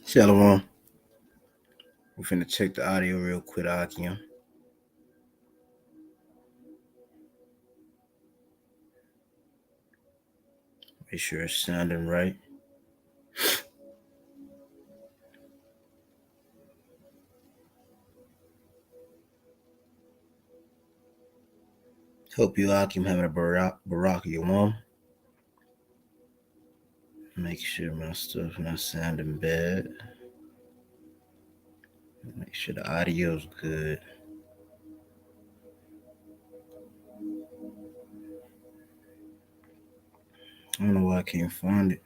Shalom. We're finna check the audio real quick, Akim. Make sure it's sounding right. Hope you, Akim, having a Barak Yawam. Make sure my stuff not sounding bad. Make sure the audio's good. I don't know why I can't find it.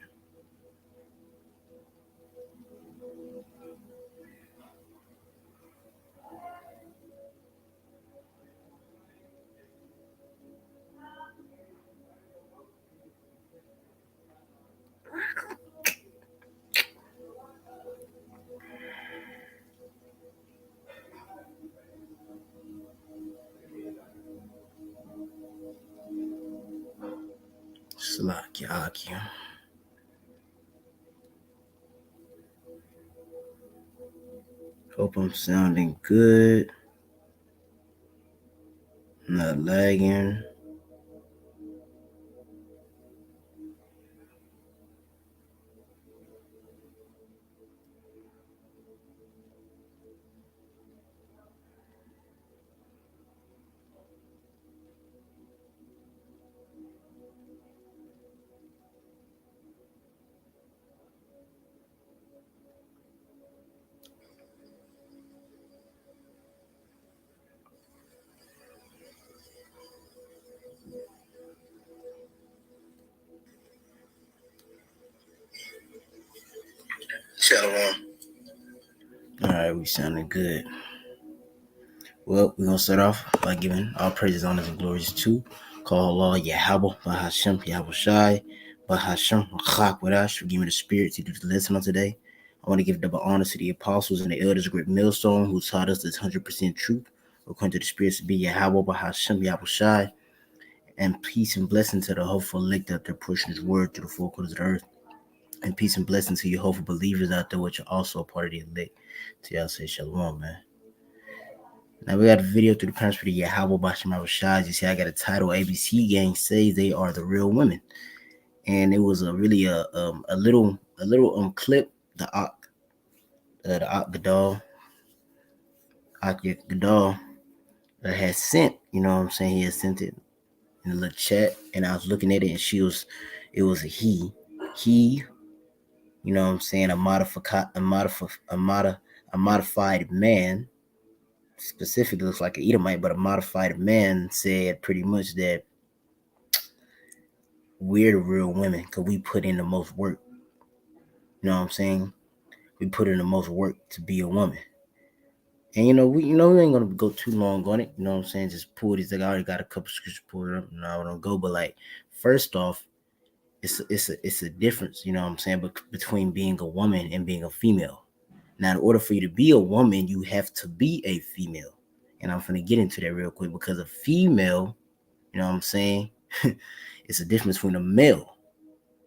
Slack, Akim. Hope I'm sounding good. Not lagging. Shalom. All right, we sounding good. Well, we're going to start off by giving all praises, honors, and glories to call Allah Yahweh, Bahashem, Yahweh Shai, Bahashem, Chak Wadash, for giving me the spirit to do the lesson on today. I want to give double honor to the apostles and the elders of Great Millstone who taught us this 100% truth, according to the spirits to be Yahweh, Bahashem, Yahweh Shai, and peace and blessing to the hopeful elect out there pushing his word to the four corners of the earth, and peace and blessing to you hopeful believers out there, which are also a part of the elect. So y'all say shalom, man. Now we got a video through the parents for the Yahweh Bashim Rashad. You see, I got a title. ABC Gang says they are the real women, and it was a really a little clip. The Gadol had sent. You know what I'm saying? He had sent it in a little chat, and I was looking at it, and it was a he. You know what I'm saying? A modified man. Specifically looks like an Edomite, but a modified man said pretty much that we're the real women because we put in the most work. You know what I'm saying? We put in the most work to be a woman. And we ain't gonna go too long on it. You know what I'm saying? Just pull these. Like I already got a couple scriptures pulled up. I don't go, but like first off, it's a difference. You know what I'm saying? But between being a woman and being a female. Now, in order for you to be a woman, you have to be a female. And I'm gonna get into that real quick because a female, you know what I'm saying? It's a difference between a male.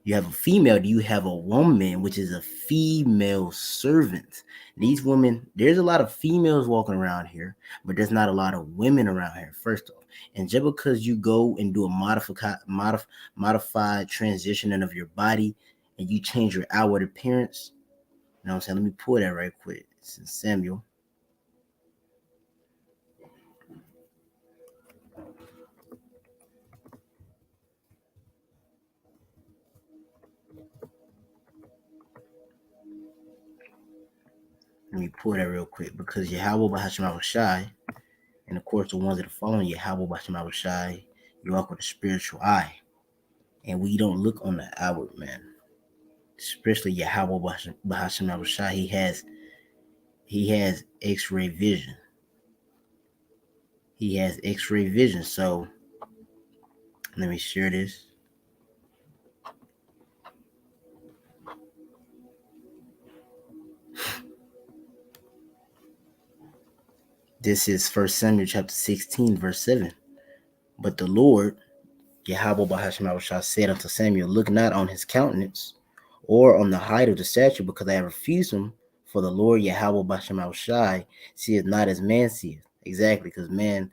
You have a female, you have a woman, which is a female servant. These women, there's a lot of females walking around here, but there's not a lot of women around here, first off. And just because you go and do a modified transitioning of your body and you change your outward appearance, you know what I'm saying? Let me pull that right quick. It's in Samuel. Let me pull that real quick because Yahweh Bahashim Shai, and of course the ones that are following Yahweh Bahashim Shai, you walk with a spiritual eye. And we don't look on the outward, man. Especially Yahweh Bahashim Shai, he has X-ray vision. He has X-ray vision. So let me share this. This is 1 Samuel chapter 16, verse 7. But the Lord, Yahweh Bahashim Shai, said unto Samuel, look not on his countenance or on the height of the stature, because I have refused him. For the Lord Yahweh Bashem Shai seeth not as man seeth. Exactly, because man,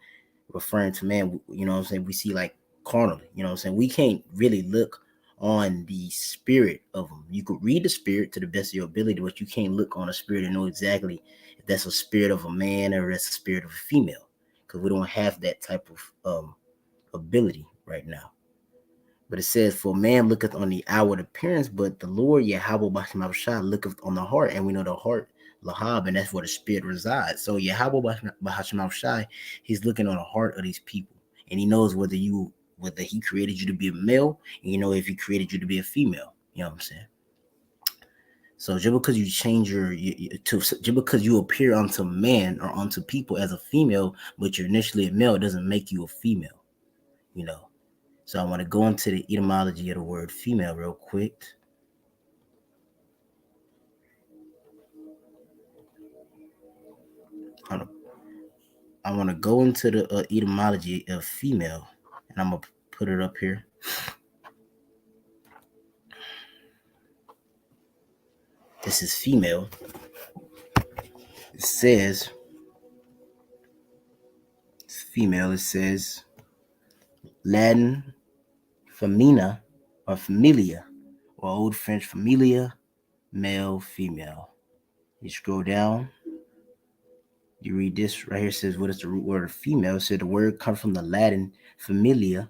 referring to man, you know what I'm saying, we see like carnally, you know what I'm saying? We can't really look on the spirit of them. You could read the spirit to the best of your ability, but you can't look on a spirit and know exactly if that's a spirit of a man or that's a spirit of a female, because we don't have that type of ability right now. But it says, for man looketh on the outward appearance, but the Lord Yahweh Bashim looketh on the heart, and we know the heart, Lahab, and that's where the spirit resides. So Yahweh Bashim he's looking on the heart of these people, and he knows whether he created you to be a male, and you know if he created you to be a female. You know what I'm saying? So just because you change just because you appear unto man or unto people as a female, but you're initially a male, doesn't make you a female. You know. So I want to go into the etymology of the word female real quick. I want to go into the etymology of female, and I'm going to put it up here. This is female. It says, it's female. It says Latin femina or familia, or Old French familia, male, female. You scroll down, you read this right here. It says, what is the root word of female? It said the word comes from the Latin familia,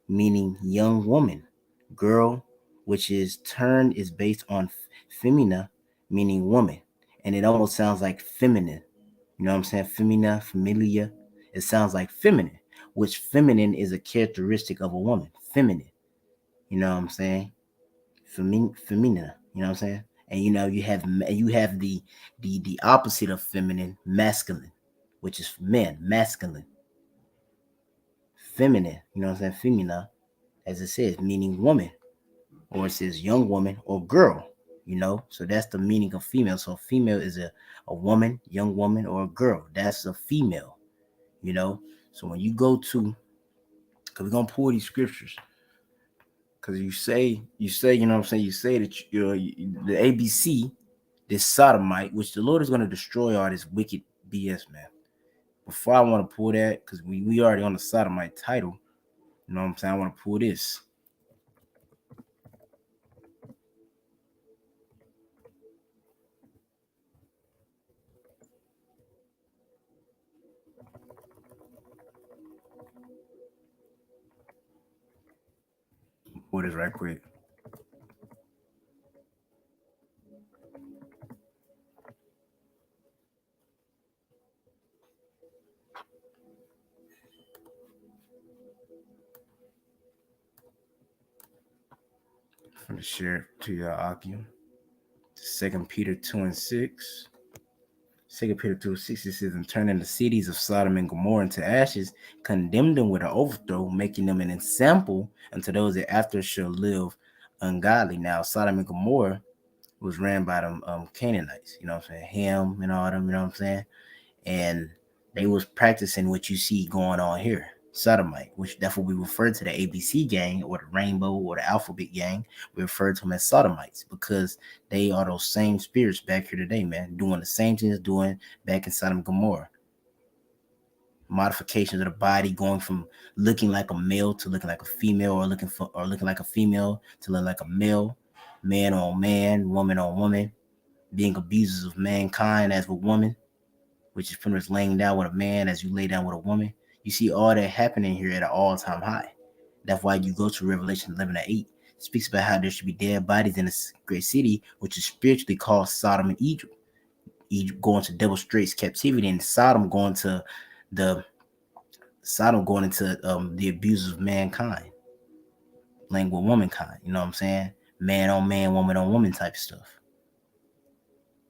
meaning young woman, girl, which is turned is based on femina, meaning woman. And it almost sounds like feminine. You know what I'm saying? Femina, familia. It sounds like feminine, which feminine is a characteristic of a woman. Feminine. You know what I'm saying? Femina. You know what I'm saying? And you have the opposite of feminine, masculine, which is men, masculine. Feminine, you know what I'm saying? Femina, as it says, meaning woman, or it says young woman or girl, you know. So that's the meaning of female. So female is a woman, young woman, or a girl. That's a female, you know. So when you go to, because we're gonna pull these scriptures, because you say, you know what I'm saying, you say that the ABC, this sodomite, which the Lord is gonna destroy all this wicked BS, man. Before I want to pull that, because we already on the sodomite title, you know what I'm saying, I want to pull this. Pull this right quick. I'm going to share it to y'all, Aki. 2 Peter 2:6. 2 Peter 2:6, it says, and turning the cities of Sodom and Gomorrah into ashes, condemned them with an overthrow, making them an example unto those that after shall live ungodly. Now, Sodom and Gomorrah was ran by them Canaanites, you know what I'm saying? Ham and all them, you know what I'm saying? And they was practicing what you see going on here. Sodomite, which that's what we refer to the ABC gang or the Rainbow or the Alphabet gang. We refer to them as Sodomites because they are those same spirits back here today, man, doing the same things doing back in Sodom and Gomorrah. Modifications of the body, going from looking like a male to looking like a female, or looking like a female to look like a male, man on man, woman on woman, being abusers of mankind as a woman, which is pretty much laying down with a man as you lay down with a woman. You see all that happening here at an all-time high. That's why you go to Revelation 11:8. It speaks about how there should be dead bodies in this great city, which is spiritually called Sodom and Egypt. Egypt going to double straits captivity, and Sodom going into the abuse of mankind, laying with womankind. You know what I'm saying? Man on man, woman on woman type stuff.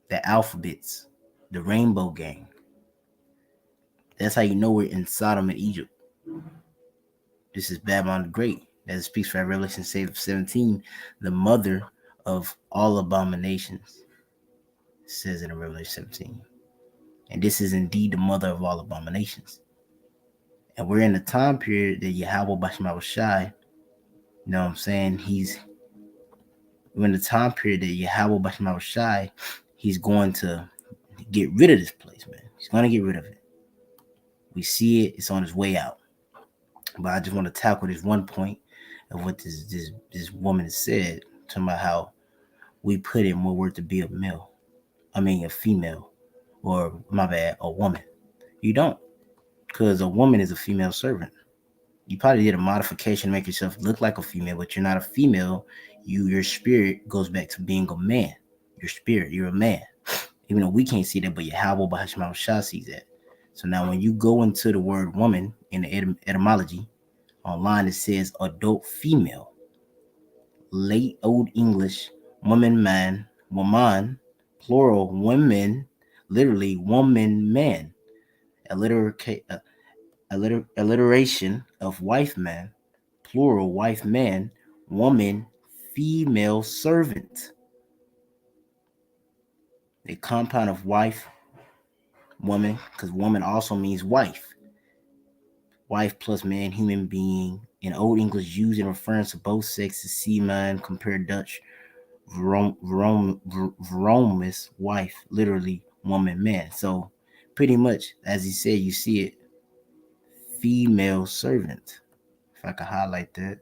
The alphabets, the Rainbow Gang. That's how you know we're in Sodom and Egypt. This is Babylon the Great. As it speaks for Revelation 17, the mother of all abominations. It says in Revelation 17. And this is indeed the mother of all abominations. And we're in the time period that Yahweh Bashim Shai, you know what I'm saying, he's when the time period that Yahweh Bashim Shai, he's going to get rid of this place, man. He's going to get rid of it. We see it. It's on its way out. But I just want to tackle this one point of what this woman said, talking about how we put in more work to be a female, or my bad, a woman. You don't, because a woman is a female servant. You probably did a modification to make yourself look like a female, but you're not a female. Your spirit goes back to being a man. Your spirit, you're a man. Even though we can't see that, but Yahweh Bahashim Shah sees that. So now when you go into the word woman in the etymology, online it says adult female. Late Old English, woman, man, woman, plural, women, literally woman, man. Alliteration of wife, man, plural, wife, man, woman, female, servant. A compound of wife, woman, because woman also means wife. Wife plus man, human being. In Old English, used in reference to both sexes. See man, compare Dutch. Vromis, wife, literally woman, man. So pretty much, as he said, you see it. Female servant. If I could highlight that.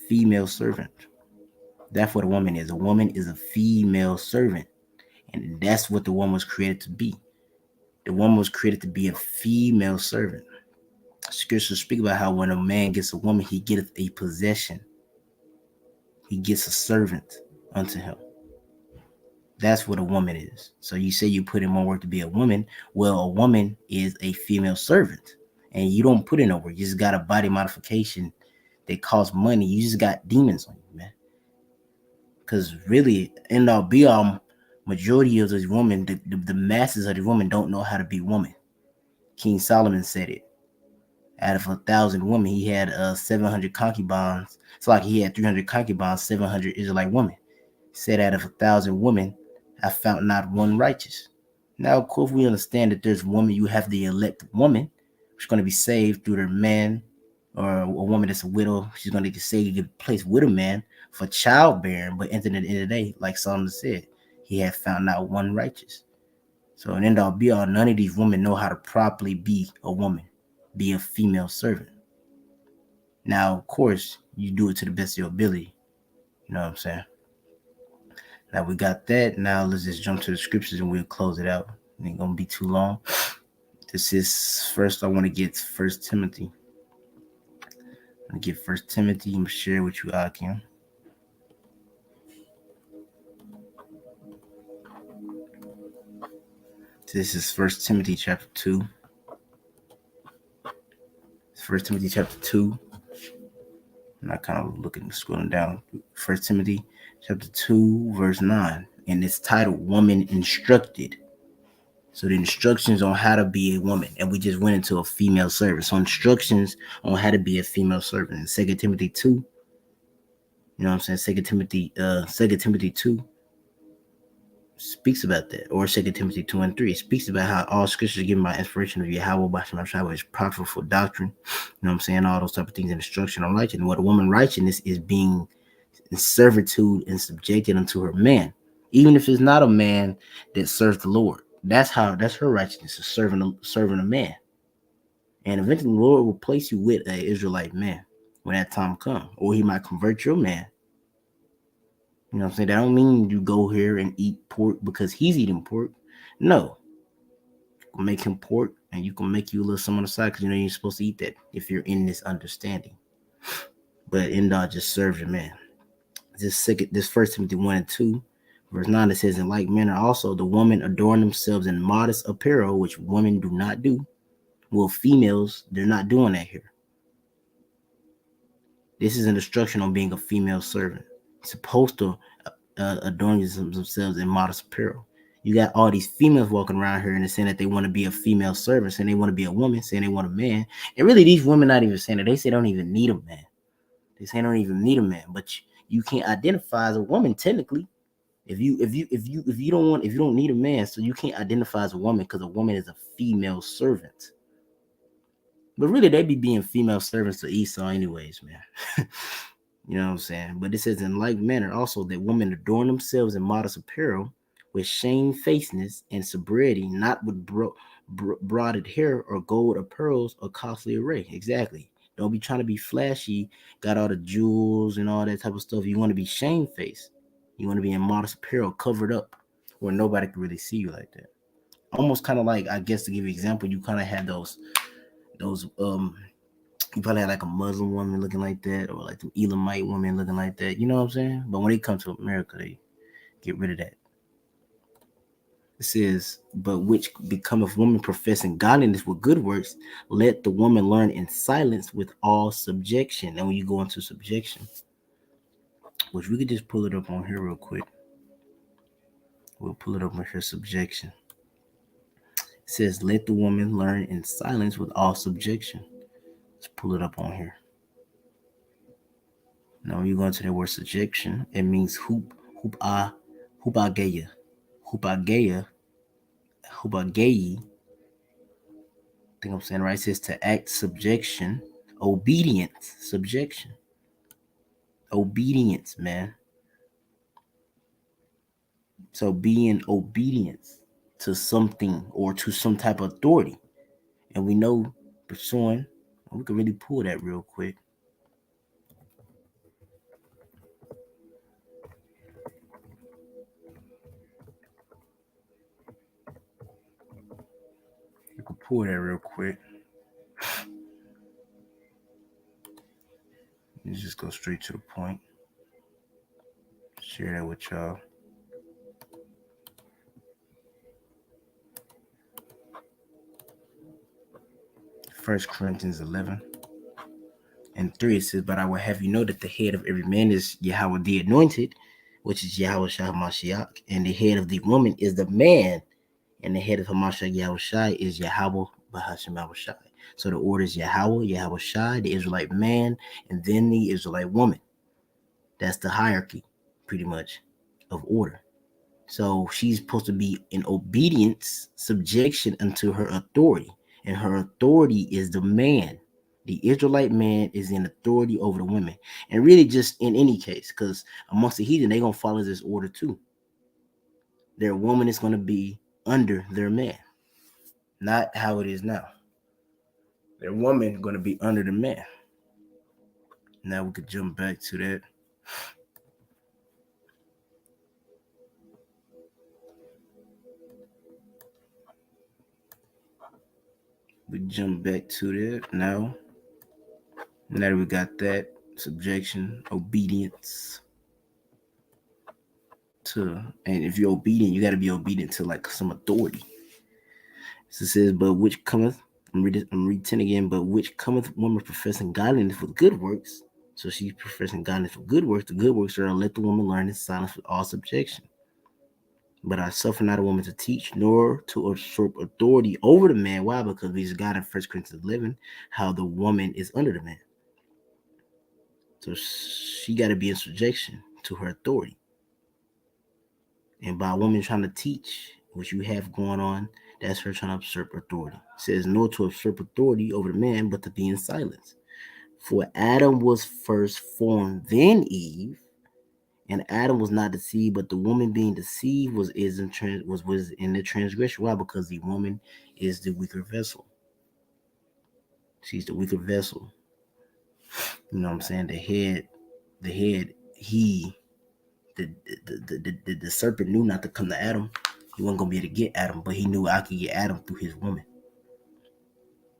Female servant. That's what a woman is. A woman is a female servant. And that's what the woman was created to be. The woman was created to be a female servant. Scriptures speak about how when a man gets a woman, he getteth a possession. He gets a servant unto him. That's what a woman is. So you say you put in more work to be a woman. Well, a woman is a female servant. And you don't put in no work. You just got a body modification that costs money. You just got demons on you, man. Because really, end all be all, majority of these women, the masses of the women don't know how to be woman. King Solomon said it. Out of 1,000 women, he had 700 concubines. It's like he had 300 concubines, 700 Israelite women. He said out of 1,000 women, I found not one righteous. Now, of course, we understand that there's woman, you have the elect woman, who's going to be saved through their man, or a woman that's a widow. She's going to get saved, get placed with a man for childbearing. But at the end of the day, like Solomon said, he had found not one righteous. So in end all be all, none of these women know how to properly be a woman, be a female servant. Now, of course, you do it to the best of your ability. You know what I'm saying? Now we got that. Now let's just jump to the scriptures and we'll close it out. It ain't gonna be too long. This is first. I want to get 1 Timothy. I'm gonna get 1 Timothy. I'm gonna share with you, Akim. This is 1 Timothy chapter 2. 1 Timothy chapter 2. I'm not kind of scrolling down. 1 Timothy chapter 2, verse 9. And it's titled Woman Instructed. So the instructions on how to be a woman. And we just went into a female servant. So instructions on how to be a female servant. In 2 Timothy 2. You know what I'm saying? 2 Timothy 2 speaks about that. Or 2 Timothy 2 and 3. It speaks about how all scriptures are given by inspiration of Yahweh Bashim is profitable for doctrine. You know what I'm saying? All those type of things, and instruction on righteousness. And what a woman righteousness is being in servitude and subjected unto her man. Even if it's not a man that serves the Lord. That's her righteousness, is serving a man. And eventually the Lord will place you with an Israelite man when that time comes. Or he might convert your man. You know what I'm saying? That don't mean you go here and eat pork because he's eating pork. No. You can make him pork and you can make you a little something on the side because you know you're supposed to eat that if you're in this understanding. But Endor just serves your man. This 1 Timothy 1 and 2, verse 9, it says, in like manner also the women adorn themselves in modest apparel, which women do not do. Well, females, they're not doing that here. This is an instruction on being a female servant. Supposed to adorn themselves in modest apparel. You got all these females walking around here and they're saying that they want to be a female servant, saying they want to be a woman, saying they want a man. And really, these women not even saying that. They say they don't even need a man. They say they don't even need a man, but you can't identify as a woman technically. If you don't need a man, so you can't identify as a woman because a woman is a female servant. But really, they be being female servants to Esau anyways, man. You know what I'm saying? But it says in like manner also that women adorn themselves in modest apparel with shamefacedness and sobriety, not with broaded hair or gold or pearls or costly array. Exactly. Don't be trying to be flashy, got all the jewels and all that type of stuff. You want to be shamefaced. You want to be in modest apparel, covered up, where nobody can really see you like that. Almost kind of like, I guess, to give you an example, you kind of had those you probably had like a Muslim woman looking like that, or like the Elamite woman looking like that. You know what I'm saying? But when they come to America, they get rid of that. It says, but which becometh woman professing godliness with good works, let the woman learn in silence with all subjection. And when you go into subjection, which we could just pull it up on here real quick. We'll pull it up on here, subjection. It says, let the woman learn in silence with all subjection. Let's pull it up on here. Now, when you go into the word subjection, it means hupageia, hupageia, hupageia. I think I'm saying right. It says to act subjection, obedience, subjection, obedience, man. So being obedience to something or to some type of authority, and we know pursuing. We can really pull that real quick. You can pull that real quick. Let's just go straight to the point. Share that with y'all. First Corinthians 11 and 3, it says, but I will have you know that the head of every man is Yahweh the anointed, which is Yahweh Shah Mashiach, and the head of the woman is the man, and the head of Hamashiach Yahweh Shai is Yahweh Bahashim Yahweh Shai. So the order is Yahweh, Yahweh Shai, the Israelite man, and then the Israelite woman. That's the hierarchy, pretty much, of order. So she's supposed to be in obedience, subjection unto her authority. And her authority is the man. The Israelite man is in authority over the women. And really just in any case, because amongst the heathen, they're going to follow this order too. Their woman is going to be under their man. Not how it is now. Their woman going to be under the man. Now we could jump back to that. We jump back to that now. Now that we got that, subjection, obedience to, and if you're obedient, you got to be obedient to like some authority. So it says, but which cometh, I'm reading 10 again, but which cometh woman professing godliness with good works. So she's professing godliness with good works. The good works are let the woman learn in silence with all subjection. But I suffer not a woman to teach, nor to usurp authority over the man. Why? Because we just got in 1 Corinthians 11 how the woman is under the man. So she got to be in subjection to her authority. And by a woman trying to teach what you have going on, that's her trying to usurp authority. It says, nor to usurp authority over the man, but to be in silence. For Adam was first formed, then Eve, and Adam was not deceived, but the woman being deceived was in the transgression. Why? Because the woman is the weaker vessel. She's the weaker vessel. You know what I'm saying? The serpent knew not to come to Adam. He wasn't gonna be able to get Adam, but he knew I could get Adam through his woman.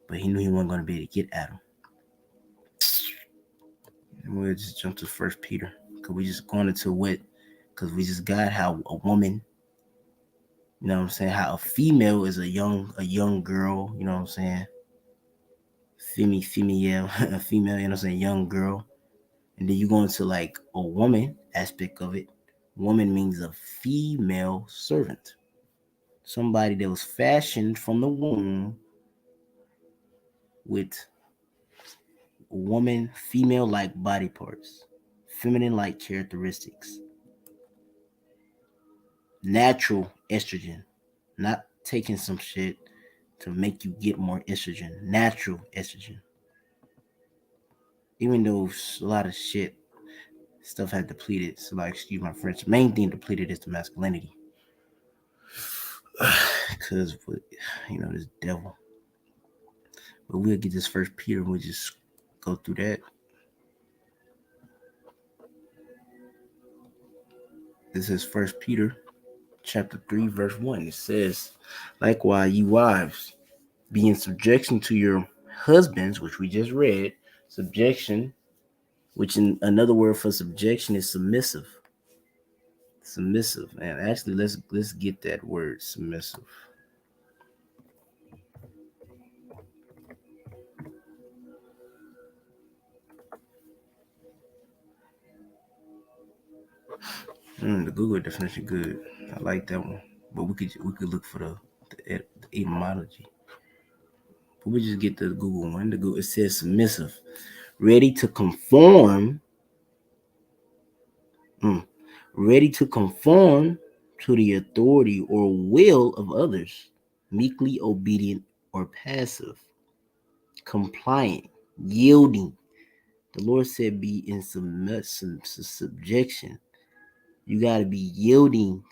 But he knew he wasn't gonna be able to get Adam. And we'll just jump to 1 Peter, because we just going into what, because we just got how a woman, you know what I'm saying, how a female is a young girl, you know what I'm saying, female, a female, you know what I'm saying, young girl, and then you go into like a woman aspect of it. Woman means a female servant, somebody that was fashioned from the womb with woman, female-like body parts, feminine-like characteristics, natural estrogen, not taking some shit to make you get more estrogen, natural estrogen. Even though a lot of shit, stuff had depleted. So, like, excuse my French. The main thing depleted is the masculinity. Because, this devil. But we'll get this First Peter and we'll just go through that. This is First Peter chapter 3, verse 1. It says, likewise, you wives, be in subjection to your husbands, which we just read. Subjection, which in another word for subjection is submissive. Submissive. And actually, let's get that word, submissive. The Google definition good. I like that one. But we could look for the etymology. But we just get the Google one. It says submissive, ready to conform. Ready to conform to the authority or will of others, meekly obedient or passive, compliant, yielding. The Lord said, be in subjection. You got to be yielding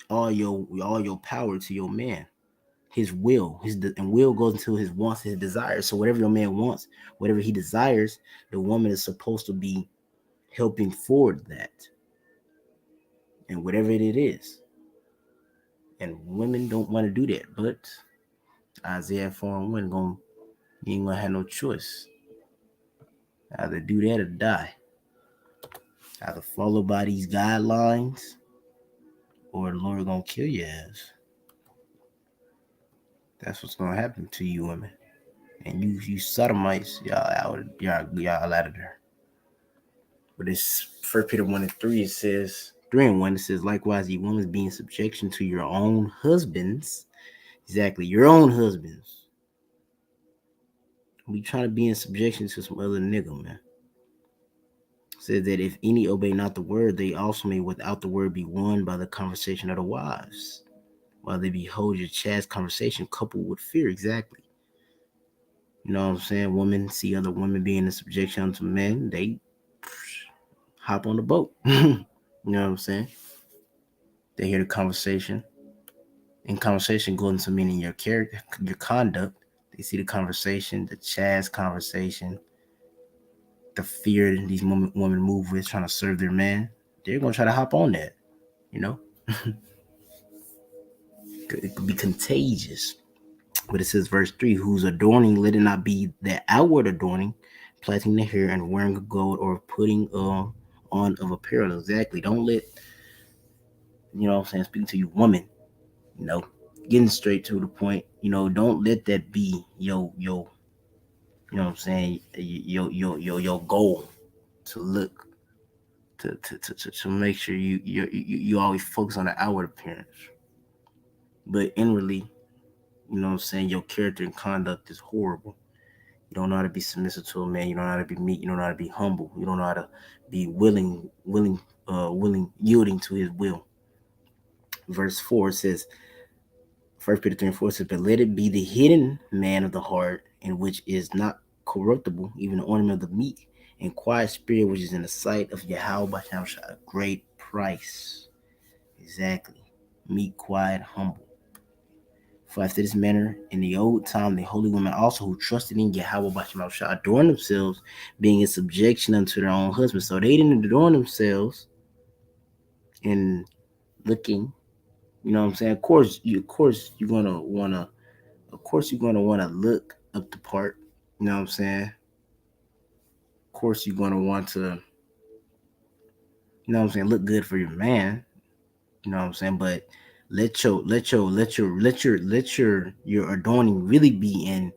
all your power to your man, his will, and will goes into his wants, his desires. So whatever your man wants, whatever he desires, the woman is supposed to be helping forward that, and whatever it is. And women don't want to do that, but Isaiah 4:1 you ain't gonna have no choice. Either do that or die. Either follow by these guidelines, or the Lord gonna kill your ass. That's what's gonna happen to you women. And you sodomites, y'all out of there. But it's 1 Peter 1:3, it says 3:1, it says, likewise, ye women, be in subjection to your own husbands. Exactly, your own husbands. We trying to be in subjection to some other nigga, man. It says that if any obey not the word, they also may without the word be won by the conversation of the wives, while they behold your chaste conversation coupled with fear. Exactly. You know what I'm saying? Women see other women being in subjection unto men, they hop on the boat. You know what I'm saying? They hear the conversation. And conversation goes into meaning your character, your conduct. They see the conversation, the chaste conversation, the fear these women move with, trying to serve their man. They're going to try to hop on that, you know? It could be contagious. But it says, verse 3, whose adorning, let it not be the outward adorning, plaiting the hair and wearing of gold or putting on of apparel. Exactly. Don't let, you know what I'm saying, speaking to you, woman, getting straight to the point, don't let that be your you know what I'm saying, your goal to look to make sure you always focus on the outward appearance, but inwardly, you know what I'm saying, your character and conduct is horrible. You don't know how to be submissive to a man. You don't know how to be meek. You don't know how to be humble. You don't know how to be willing, yielding to his will. Verse 4 says, 1 Peter 3:4 says, but let it be the hidden man of the heart, in which is not corruptible, even the ornament of the meek and quiet spirit, which is in the sight of Yahweh by a great price. Exactly. Meek, quiet, humble. For after this manner, in the old time, the holy women also who trusted in Yahweh by shall adorn themselves, being in subjection unto their own husbands. So they didn't adorn themselves in looking, you know what I'm saying? Of course you're gonna wanna look up the part, you know what I'm saying? Of course you're gonna want to, you know what I'm saying, look good for your man, you know what I'm saying? But let your adorning really be in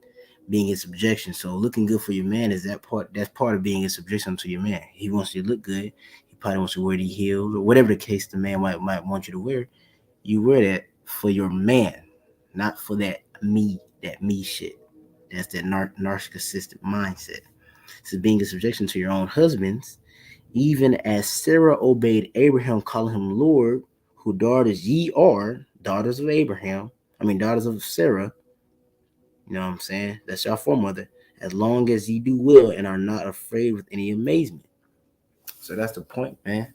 being in subjection. So looking good for your man is that's part of being in subjection to your man. He wants you to look good. He probably wants you to wear the heels or whatever the case the man might want you to wear. You wear that for your man, not for that me shit. That's that narcissistic mindset. So being in subjection to your own husbands, even as Sarah obeyed Abraham, calling him Lord, who daughters ye are, daughters of Sarah. You know what I'm saying? That's your foremother. as long as ye do well and are not afraid with any amazement. So that's the point, man.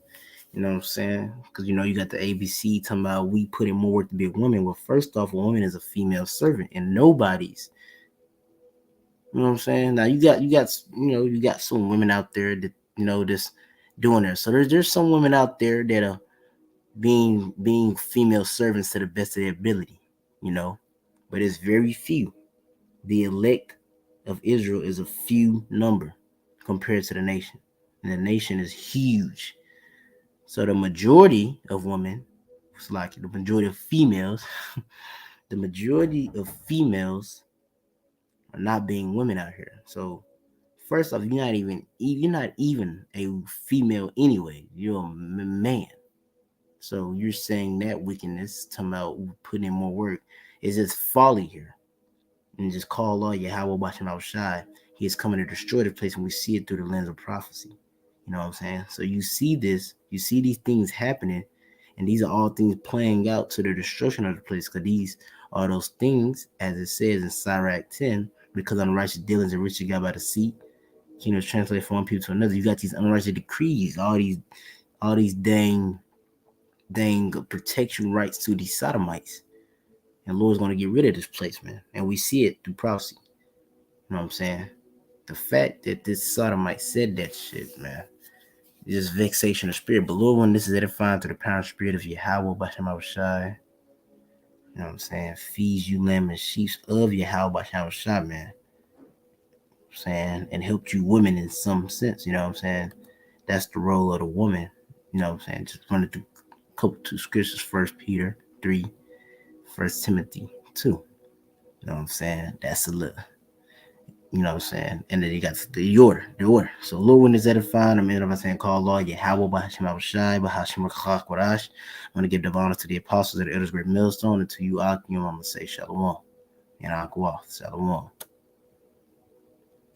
You know what I'm saying? Because you got the ABC talking about we put in more work to be a woman. Well, first off, a woman is a female servant, and nobody's. You know what I'm saying? Now you got some women out there that just doing it. So there's some women out there that are being female servants to the best of their ability. But it's very few. The elect of Israel is a few number compared to the nation, and the nation is huge. So the majority of women, it's like the majority of females, the majority of females are not being women out here. So first off, you're not even a female anyway. You're a man. So you're saying that wickedness, talking about putting in more work, is just folly here. And just call all Yahweh watching outside. He is coming to destroy the place, and we see it through the lens of prophecy. You know what I'm saying? So you see these things happening, and these are all things playing out to the destruction of the place, because these are those things, as it says in Sirach 10, because unrighteous dealings and riches got by deceit. Translate from one people to another. You got these unrighteous decrees, all these dang protection rights to these sodomites. And Lord's going to get rid of this place, man. And we see it through prophecy. You know what I'm saying? The fact that this sodomite said that shit, man, is just vexation of spirit. But Lord, when this is edifying to the power and spirit of Yahweh, Bashem Abishai, you know what I'm saying? Feeds you lamb and sheep of Yahweh, Bashem Abishai, man. I'm saying, and helped you women in some sense, you know what I'm saying? That's the role of the woman, you know what I'm saying? Just running through a couple two scriptures, 1 Peter 3, 1 Timothy 2. You know what I'm saying? That's a little, you know what I'm saying? And then you got the order. So Lord, when is edifying, I'm saying, call Lord Yahweh Bahashim Abishai, Bahashim Rakach Warash. I'm going to give the honor to the apostles of the elders great millstone, and to you, Akim, I'm going to say Shalom. And I'll go off. Shalom.